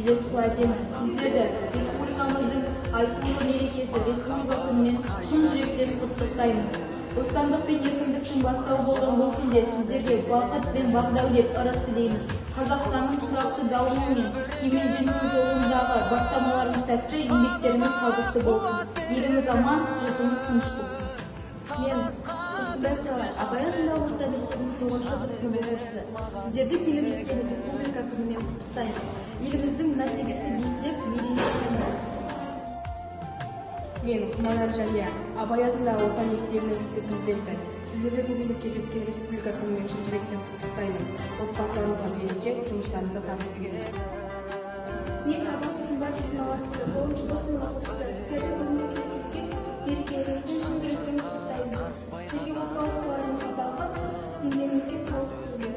Елесу Әдемов, сіздерді республикамыздың айтулы мерекесі республика күнімен шын жүректен құттықтаймыз. Бостандық пен еркіндіктің бастауы болған бұл күнде сіздерге бақыт пен бақ-дәулет ырыс тілейміз. Қазақстанның тұрақты дамуы мен кемелденуі жолындағы бастамаларыңыз сәтті, еңбектеріңіз табысты болсын. Еліміз аман, жұртымыз тыныш болсын. Мен Тұрсынбаева Абай атындағы орта мектебінің 9-шы сынып оқушысы. Сіздерді келіп жеткен республика күнімен құттықтаймын. Еліміздің мәртебесі биіктеп, мерейі өсіріңіз. Мен Құманар Жәния, Абай атындағы орта мектебінің вице-президенті. Сіздерді бүгінгі келіп жеткен республика күнімен шын жүректен құттықтаймын. Отбасыларыңызға береке, жұмыстарыңызға табыс тілеймін. Мен Абай Сымбатовтың баласы, 10-шы сынып оқушысы. Сіздерді бүгінгі келіп жеткен мерекелеріңізбен шын жүректен құттықтаймын. Сіздерге отбасыларыңызға бақыт, деніңізге саулық тілеймін.